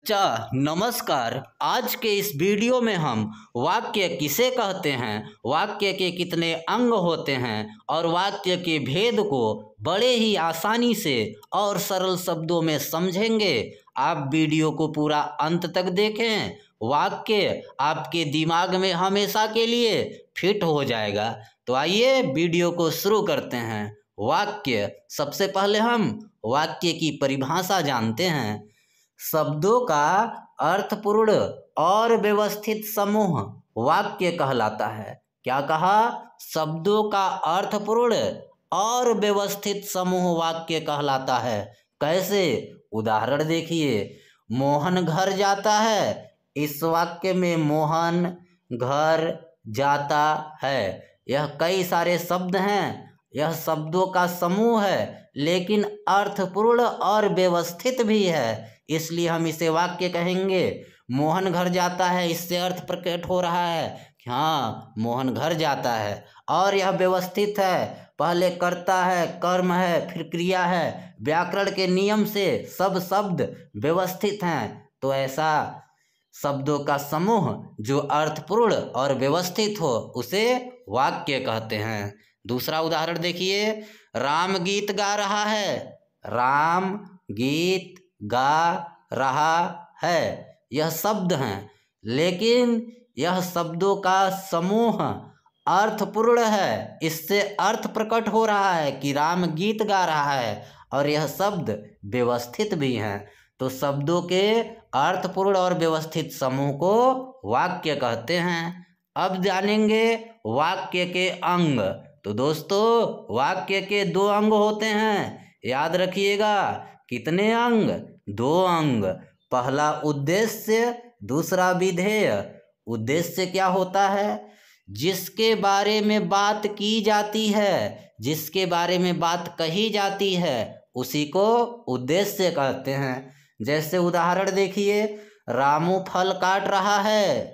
नमस्कार। आज के इस वीडियो में हम वाक्य किसे कहते हैं, वाक्य के कितने अंग होते हैं और वाक्य के भेद को बड़े ही आसानी से और सरल शब्दों में समझेंगे। आप वीडियो को पूरा अंत तक देखें, वाक्य आपके दिमाग में हमेशा के लिए फिट हो जाएगा। तो आइए वीडियो को शुरू करते हैं। वाक्य, सबसे पहले हम वाक्य की परिभाषा जानते हैं। शब्दों का अर्थपूर्ण और व्यवस्थित समूह वाक्य कहलाता है। क्या कहा? शब्दों का अर्थपूर्ण और व्यवस्थित समूह वाक्य कहलाता है। कैसे? उदाहरण देखिए, मोहन घर जाता है। इस वाक्य में मोहन घर जाता है, यह कई सारे शब्द हैं, यह शब्दों का समूह है, लेकिन अर्थपूर्ण और व्यवस्थित भी है, इसलिए हम इसे वाक्य कहेंगे। मोहन घर जाता है, इससे अर्थ प्रकट हो रहा है कि हाँ, मोहन घर जाता है, और यह व्यवस्थित है। पहले कर्ता है, कर्म है, फिर क्रिया है। व्याकरण के नियम से सब शब्द व्यवस्थित हैं। तो ऐसा शब्दों का समूह जो अर्थपूर्ण और व्यवस्थित हो उसे वाक्य कहते हैं। दूसरा उदाहरण देखिए, राम गीत गा रहा है। राम गीत गा रहा है, यह शब्द हैं, लेकिन यह शब्दों का समूह अर्थपूर्ण है। इससे अर्थ प्रकट हो रहा है कि राम गीत गा रहा है, और यह शब्द व्यवस्थित भी हैं। तो शब्दों के अर्थपूर्ण और व्यवस्थित समूह को वाक्य कहते हैं। अब जानेंगे वाक्य के अंग। तो दोस्तों, वाक्य के 2 अंग होते हैं, याद रखिएगा। कितने अंग? 2 अंग। पहला उद्देश्य, दूसरा विधेय। उद्देश्य क्या होता है? जिसके बारे में बात की जाती है, जिसके बारे में बात कही जाती है, उसी को उद्देश्य कहते हैं। जैसे उदाहरण देखिए, रामू फल काट रहा है।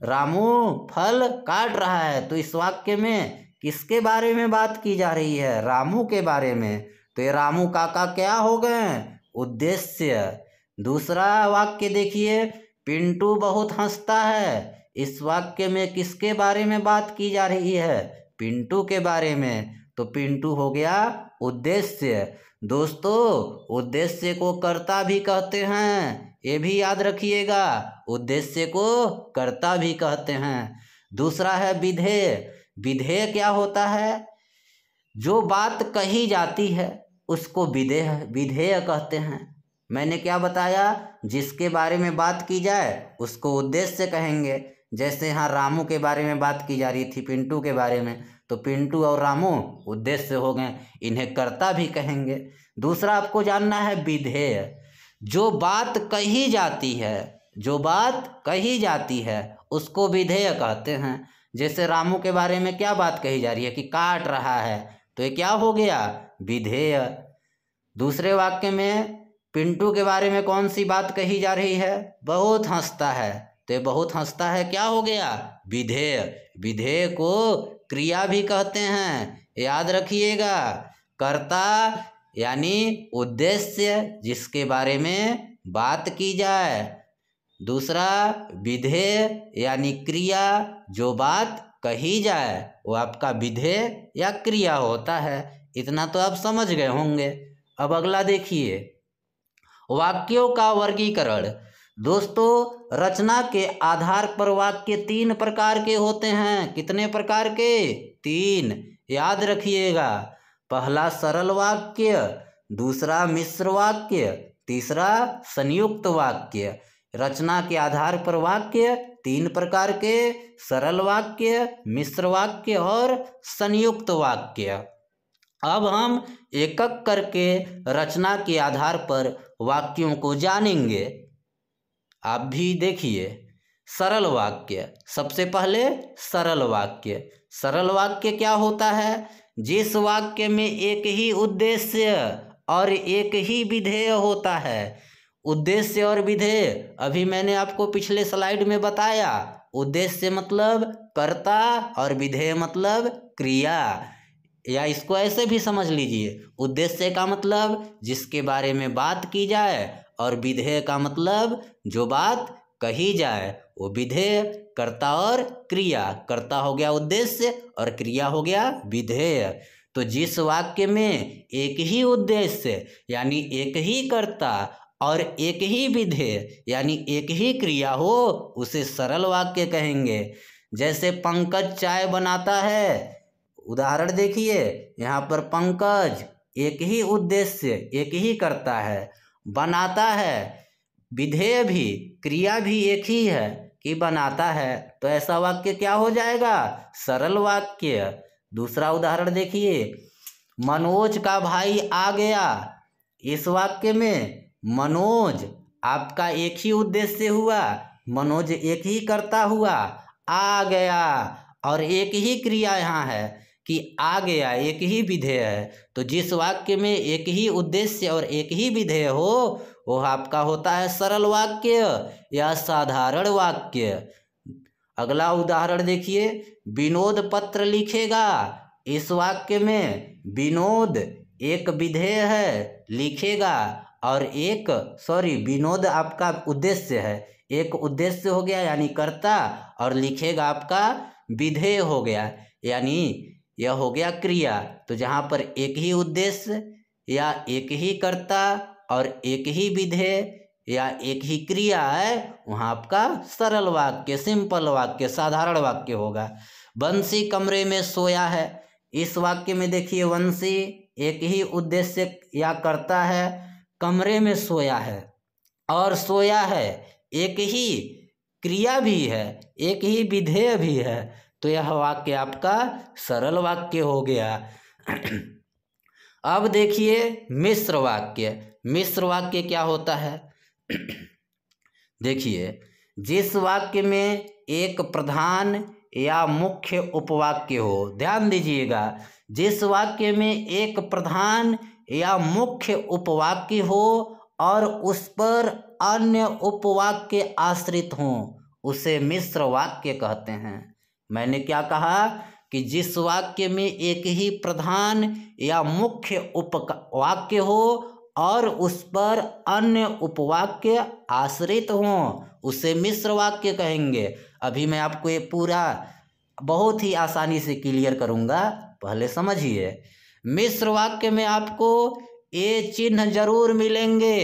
रामू फल काट रहा है, तो इस वाक्य में किसके बारे में बात की जा रही है? रामू के बारे में। तो ये रामू काका क्या हो गए? उद्देश्य। दूसरा वाक्य देखिए, पिंटू बहुत हंसता है। इस वाक्य में किसके बारे में बात की जा रही है? पिंटू के बारे में। तो पिंटू हो गया उद्देश्य। दोस्तों, उद्देश्य को कर्ता भी कहते हैं, ये भी याद रखिएगा। उद्देश्य को कर्ता भी कहते हैं। दूसरा है विधेय। विधेय क्या होता है? जो बात कही जाती है उसको विधेय कहते हैं। मैंने क्या बताया? जिसके बारे में बात की जाए उसको उद्देश्य कहेंगे। जैसे यहाँ रामू के बारे में बात की जा रही थी, पिंटू के बारे में, तो पिंटू और रामू उद्देश्य हो गए, इन्हें कर्ता भी कहेंगे। दूसरा आपको जानना है विधेय। जो बात कही जाती है, जो बात कही जाती है उसको विधेय कहते हैं। जैसे रामू के बारे में क्या बात कही जा रही है कि काट रहा है, तो ये क्या हो गया? विधेय। दूसरे वाक्य में पिंटू के बारे में कौन सी बात कही जा रही है? बहुत हंसता है, तो ये बहुत हंसता है क्या हो गया? विधेय। विधेय को क्रिया भी कहते हैं, याद रखिएगा। कर्ता यानी उद्देश्य, जिसके बारे में बात की जाए। दूसरा विधेय यानी क्रिया, जो बात कही जाए वो आपका विधेय या क्रिया होता है। इतना तो आप समझ गए होंगे। अब अगला देखिए, वाक्यों का वर्गीकरण। दोस्तों, रचना के आधार पर वाक्य 3 प्रकार के होते हैं। कितने प्रकार के? 3। याद रखिएगा। पहला सरल वाक्य, दूसरा मिश्र वाक्य, तीसरा संयुक्त वाक्य। रचना के आधार पर वाक्य 3 प्रकार के: सरल वाक्य, मिश्र वाक्य और संयुक्त वाक्य। अब हम एक एक करके रचना के आधार पर वाक्यों को जानेंगे। आप भी देखिए। सरल वाक्य, सबसे पहले सरल वाक्य। सरल वाक्य क्या होता है? जिस वाक्य में एक ही उद्देश्य और एक ही विधेय होता है। उद्देश्य और विधेय अभी मैंने आपको पिछले स्लाइड में बताया। उद्देश्य मतलब कर्ता और विधेय मतलब क्रिया। या इसको ऐसे भी समझ लीजिए, उद्देश्य का मतलब जिसके बारे में बात की जाए और विधेय का मतलब जो बात कही जाए वो विधेय। कर्ता और क्रिया, कर्ता हो गया उद्देश्य और क्रिया हो गया विधेय। तो जिस वाक्य में एक ही उद्देश्य यानी एक ही कर्ता और एक ही विधेय यानी एक ही क्रिया हो उसे सरल वाक्य कहेंगे। जैसे पंकज चाय बनाता है, उदाहरण देखिए, यहाँ पर पंकज एक ही उद्देश्य एक ही करता है, बनाता है विधेय भी क्रिया भी एक ही है कि बनाता है, तो ऐसा वाक्य क्या हो जाएगा? सरल वाक्य। दूसरा उदाहरण देखिए, मनोज का भाई आ गया। इस वाक्य में मनोज आपका एक ही उद्देश्य हुआ, मनोज एक ही करता हुआ, आ गया, और एक ही क्रिया यहाँ है कि आ गया, एक ही विधेय है। तो जिस वाक्य में एक ही उद्देश्य और एक ही विधेय हो वो आपका होता है सरल वाक्य या साधारण वाक्य। अगला उदाहरण देखिए, विनोद पत्र लिखेगा। इस वाक्य में विनोद एक विधेय है, लिखेगा, और विनोद आपका उद्देश्य है, एक उद्देश्य हो गया यानी कर्ता, और लिखेगा आपका विधेय हो गया यानी यह हो गया क्रिया। तो जहाँ पर एक ही उद्देश्य या एक ही कर्ता और एक ही विधेय या एक ही क्रिया है वहाँ आपका सरल वाक्य, सिंपल वाक्य, साधारण वाक्य होगा। बंसी कमरे में सोया है। इस वाक्य में देखिए, बंसी एक ही उद्देश्य या कर्ता है, कमरे में सोया है, और सोया है एक ही क्रिया भी है, एक ही विधेय भी है, तो यह वाक्य आपका सरल वाक्य हो गया। अब देखिए मिश्र वाक्य। मिश्र वाक्य क्या होता है? देखिए, जिस वाक्य में एक प्रधान या मुख्य उपवाक्य हो, ध्यान दीजिएगा, जिस वाक्य में एक प्रधान या मुख्य उपवाक्य हो और उस पर अन्य उपवाक्य आश्रित हों उसे मिश्र वाक्य कहते हैं। मैंने क्या कहा कि जिस वाक्य में एक ही प्रधान या मुख्य उपवाक्य हो और उस पर अन्य उपवाक्य आश्रित हों उसे मिश्र वाक्य कहेंगे। अभी मैं आपको ये पूरा बहुत ही आसानी से क्लियर करूँगा, पहले समझिए। मिश्र वाक्य में आपको ये चिन्ह जरूर मिलेंगे,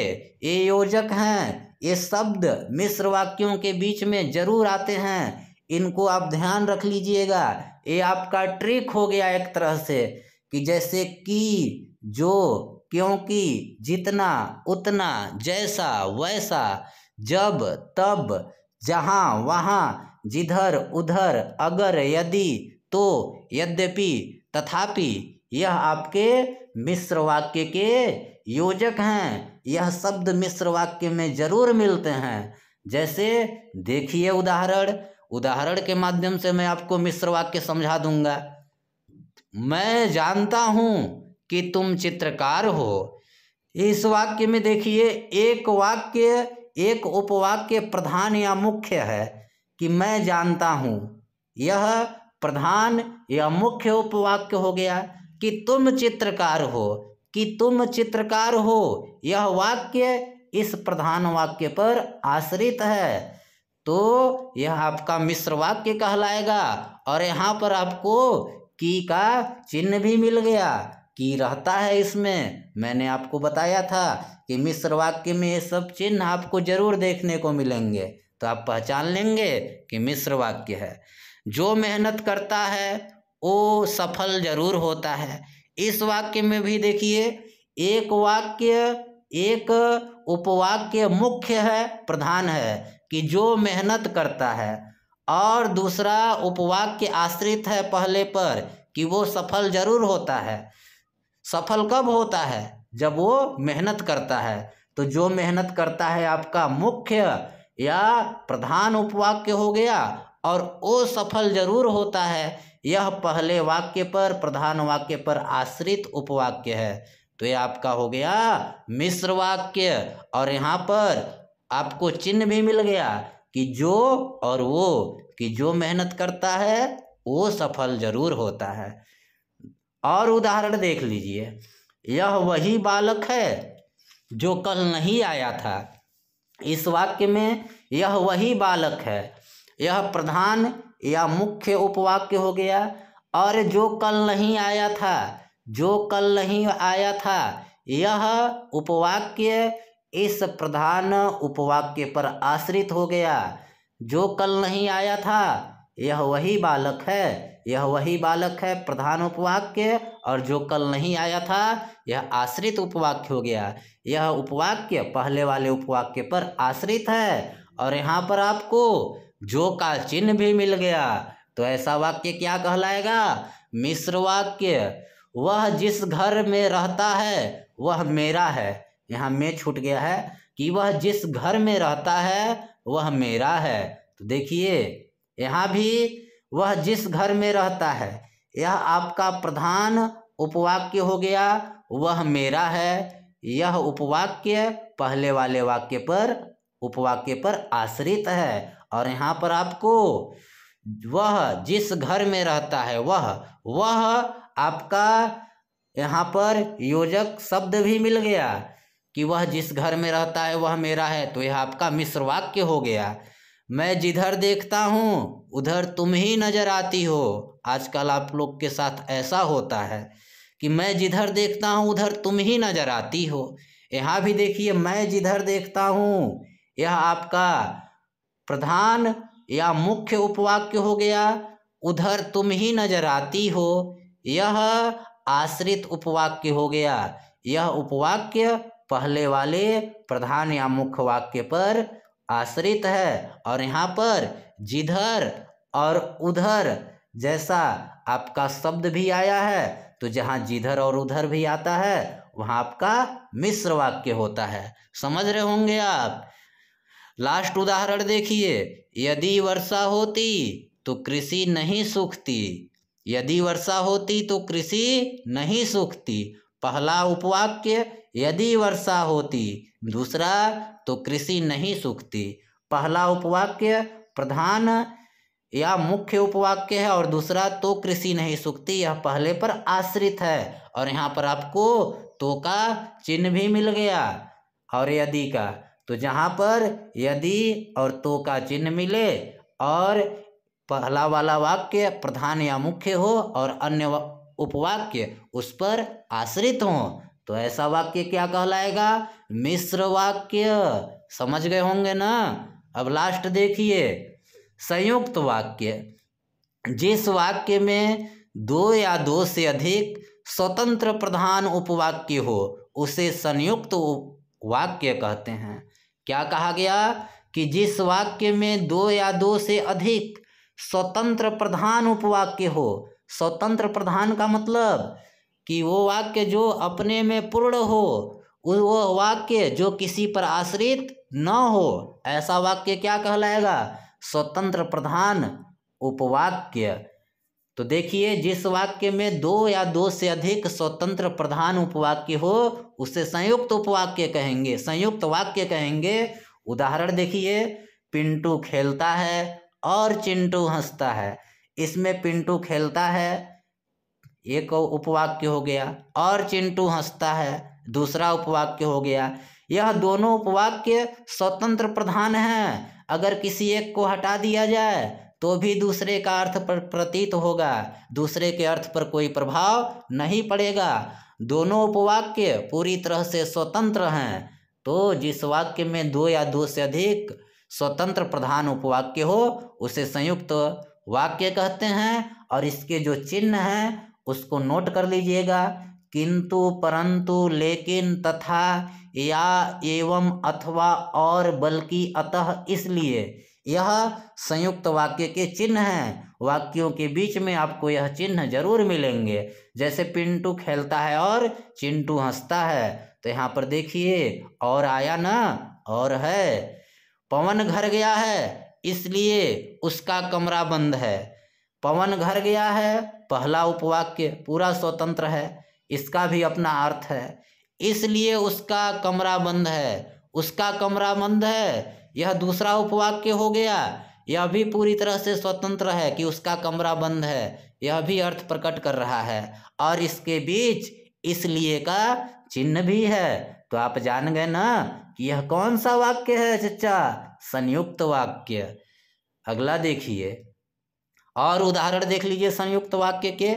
ये योजक हैं, ये शब्द मिश्र वाक्यों के बीच में जरूर आते हैं, इनको आप ध्यान रख लीजिएगा। ये आपका ट्रिक हो गया एक तरह से, कि जैसे कि, जो, क्योंकि, जितना, उतना, जैसा, वैसा, जब, तब, जहाँ, वहाँ, जिधर, उधर, अगर, यदि, तो, यद्यपि, तथापि, यह आपके मिश्र वाक्य के योजक हैं। यह शब्द मिश्र वाक्य में जरूर मिलते हैं। जैसे देखिए उदाहरण के माध्यम से मैं आपको मिश्र वाक्य समझा दूंगा। मैं जानता हूँ कि तुम चित्रकार हो। इस वाक्य में देखिए, एक उपवाक्य प्रधान या मुख्य है कि मैं जानता हूँ, यह प्रधान या मुख्य उपवाक्य हो गया। कि तुम चित्रकार हो, कि तुम चित्रकार हो, यह वाक्य इस प्रधान वाक्य पर आश्रित है, तो यह आपका मिश्र वाक्य कहलाएगा। और यहाँ पर आपको की का चिन्ह भी मिल गया, की रहता है इसमें। मैंने आपको बताया था कि मिश्र वाक्य में ये सब चिन्ह आपको जरूर देखने को मिलेंगे, तो आप पहचान लेंगे कि मिश्र वाक्य है। जो मेहनत करता है वो सफल जरूर होता है। इस वाक्य में भी देखिए, एक उपवाक्य मुख्य है, प्रधान है कि जो मेहनत करता है, और दूसरा उपवाक्य आश्रित है पहले पर कि वो सफल जरूर होता है। सफल कब होता है? जब वो मेहनत करता है। तो जो मेहनत करता है आपका मुख्य या प्रधान उपवाक्य हो गया, और वो सफल जरूर होता है, यह पहले वाक्य पर, प्रधान वाक्य पर आश्रित उपवाक्य है। तो यह आपका हो गया मिश्र वाक्य। और यहाँ पर आपको चिन्ह भी मिल गया कि जो और वो, कि जो मेहनत करता है वो सफल जरूर होता है। और उदाहरण देख लीजिए, यह वही बालक है। जो कल नहीं आया था। इस वाक्य में यह वही बालक है, यह प्रधान या मुख्य उपवाक्य हो गया। और जो कल नहीं आया था, जो कल नहीं आया था, यह उपवाक्य इस प्रधान उपवाक्य पर आश्रित हो गया। जो कल नहीं आया था यह वही बालक है, यह वही बालक है प्रधान उपवाक्य, और जो कल नहीं आया था यह आश्रित उपवाक्य हो गया। यह उपवाक्य पहले वाले उपवाक्य पर आश्रित है। और यहाँ पर आपको जो का चिन्ह भी मिल गया, तो ऐसा वाक्य क्या कहलाएगा? मिश्र वाक्य। वह जिस घर में रहता है वह मेरा है। यहाँ में छूट गया है कि वह जिस घर में रहता है वह मेरा है। तो देखिए यहाँ भी वह जिस घर में रहता है, यह आपका प्रधान उपवाक्य हो गया, वह मेरा है। यह उपवाक्य पहले वाले वाक्य पर उपवाक्य पर आश्रित है। और यहाँ पर आपको वह जिस घर में रहता है वह आपका यहाँ पर योजक शब्द भी मिल गया कि वह जिस घर में रहता है वह मेरा है, तो यह आपका मिश्र वाक्य हो गया। मैं जिधर देखता हूँ उधर तुम ही नजर आती हो। आजकल आप लोग के साथ ऐसा होता है कि मैं जिधर देखता हूँ उधर तुम ही नजर आती हो। यहाँ भी देखिए मैं जिधर देखता हूँ, यह आपका प्रधान या मुख्य उपवाक्य हो गया। उधर तुम ही नजर आती हो, यह आश्रित उपवाक्य हो गया। यह उपवाक्य पहले वाले प्रधान या मुख्य वाक्य पर आश्रित है। और यहाँ पर जिधर और उधर जैसा आपका शब्द भी आया है, तो जहाँ जिधर और उधर भी आता है वहाँ आपका मिश्र वाक्य होता है। समझ रहे होंगे आप। लास्ट उदाहरण देखिए, यदि वर्षा होती तो कृषि नहीं सूखती। यदि वर्षा होती तो कृषि नहीं सूखती। पहला उपवाक्य यदि वर्षा होती, दूसरा तो कृषि नहीं सूखती। पहला उपवाक्य प्रधान या मुख्य उपवाक्य है और दूसरा तो कृषि नहीं सूखती, यह पहले पर आश्रित है। और यहाँ पर आपको तो का चिन्ह भी मिल गया और यदि का। तो जहाँ पर यदि और तो का चिन्ह मिले और पहला वाला वाक्य प्रधान या मुख्य हो और अन्य उपवाक्य उस पर आश्रित हो, तो ऐसा वाक्य क्या कहलाएगा? मिश्र वाक्य। समझ गए होंगे ना। अब लास्ट देखिए, संयुक्त वाक्य। जिस वाक्य में दो या दो से अधिक स्वतंत्र प्रधान उपवाक्य हो उसे संयुक्त वाक्य कहते हैं। क्या कहा गया? कि जिस वाक्य में दो या दो से अधिक स्वतंत्र प्रधान उपवाक्य हो। स्वतंत्र प्रधान का मतलब कि वो वाक्य जो अपने में पूर्ण हो, वो वाक्य जो किसी पर आश्रित न हो, ऐसा वाक्य क्या कहलाएगा? स्वतंत्र प्रधान उपवाक्य। तो देखिए, जिस वाक्य में दो या दो से अधिक स्वतंत्र प्रधान उपवाक्य हो उसे संयुक्त उपवाक्य कहेंगे, संयुक्त वाक्य कहेंगे। उदाहरण देखिए, पिंटू खेलता है और चिंटू हंसता है। इसमें पिंटू खेलता है एक उपवाक्य हो गया और चिंटू हंसता है दूसरा उपवाक्य हो गया। यह दोनों उपवाक्य स्वतंत्र प्रधान हैं। अगर किसी एक को हटा दिया जाए तो भी दूसरे का अर्थ पर प्रतीत होगा, दूसरे के अर्थ पर कोई प्रभाव नहीं पड़ेगा। दोनों उपवाक्य पूरी तरह से स्वतंत्र हैं। तो जिस वाक्य में दो या दो से अधिक स्वतंत्र प्रधान उपवाक्य हो उसे संयुक्त वाक्य कहते हैं। और इसके जो चिन्ह हैं उसको नोट कर लीजिएगा। किंतु, परंतु, लेकिन, तथा, या, एवं, अथवा, और, बल्कि, अतः, इसलिए, यह संयुक्त वाक्य के चिन्ह हैं। वाक्यों के बीच में आपको यह चिन्ह जरूर मिलेंगे। जैसे पिंटू खेलता है और चिंटू हंसता है, तो यहाँ पर देखिए और आया ना, और है। पवन घर गया है इसलिए उसका कमरा बंद है। पवन घर गया है पहला उपवाक्य पूरा स्वतंत्र है, इसका भी अपना अर्थ है। इसलिए उसका कमरा बंद है, उसका कमरा बंद है, यह दूसरा उपवाक्य हो गया। यह भी पूरी तरह से स्वतंत्र है कि उसका कमरा बंद है, यह भी अर्थ प्रकट कर रहा है। और इसके बीच इसलिए का चिन्ह भी है। तो आप जान गए ना कि यह कौन सा वाक्य है चचा, संयुक्त वाक्य। अगला देखिए और उदाहरण देख लीजिए संयुक्त वाक्य के,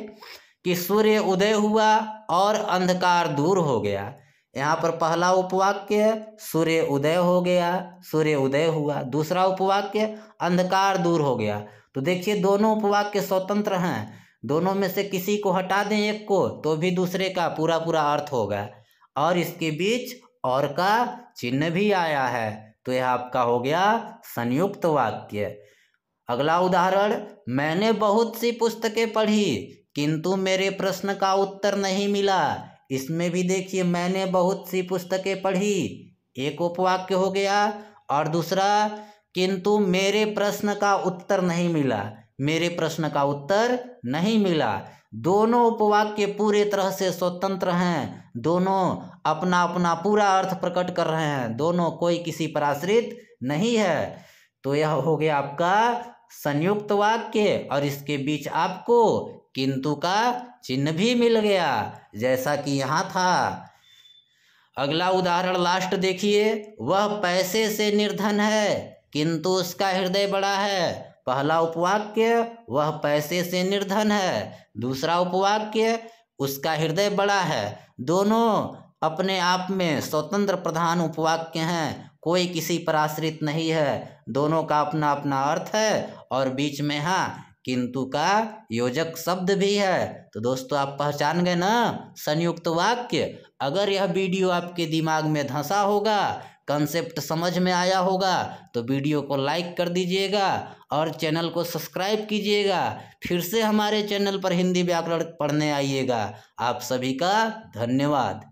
कि सूर्य उदय हुआ और अंधकार दूर हो गया। यहाँ पर पहला उपवाक्य सूर्य उदय हो गया, सूर्य उदय हुआ। दूसरा उपवाक्य अंधकार दूर हो गया। तो देखिए दोनों उपवाक्य स्वतंत्र हैं, दोनों में से किसी को हटा दें एक को तो भी दूसरे का पूरा पूरा अर्थ होगा, और इसके बीच और का चिन्ह भी आया है, तो यह आपका हो गया संयुक्त वाक्य। अगला उदाहरण, मैंने बहुत सी पुस्तकें पढ़ी किंतु मेरे प्रश्न का उत्तर नहीं मिला। इसमें भी देखिए मैंने बहुत सी पुस्तकें पढ़ी, एक उपवाक्य हो गया, और दूसरा किंतु मेरे प्रश्न का उत्तर नहीं मिला, मेरे प्रश्न का उत्तर नहीं मिला। दोनों उपवाक्य पूरे तरह से स्वतंत्र हैं, दोनों अपना अपना पूरा अर्थ प्रकट कर रहे हैं, दोनों कोई किसी पर आश्रित नहीं है। तो यह हो गया आपका संयुक्त वाक्य, और इसके बीच आपको किंतु का चिन्ह भी मिल गया जैसा कि यहाँ था। अगला उदाहरण लास्ट देखिए, वह पैसे से निर्धन है किंतु उसका हृदय बड़ा है। पहला उपवाक्य वह पैसे से निर्धन है, दूसरा उपवाक्य उसका हृदय बड़ा है। दोनों अपने आप में स्वतंत्र प्रधान उपवाक्य हैं, कोई किसी पर आश्रित नहीं है, दोनों का अपना अपना अर्थ है, और बीच में हाँ किंतु का योजक शब्द भी है। तो दोस्तों आप पहचान गए ना संयुक्त वाक्य। अगर यह वीडियो आपके दिमाग में धंसा होगा, कंसेप्ट समझ में आया होगा, तो वीडियो को लाइक कर दीजिएगा और चैनल को सब्सक्राइब कीजिएगा। फिर से हमारे चैनल पर हिंदी व्याकरण पढ़ने आइएगा। आप सभी का धन्यवाद।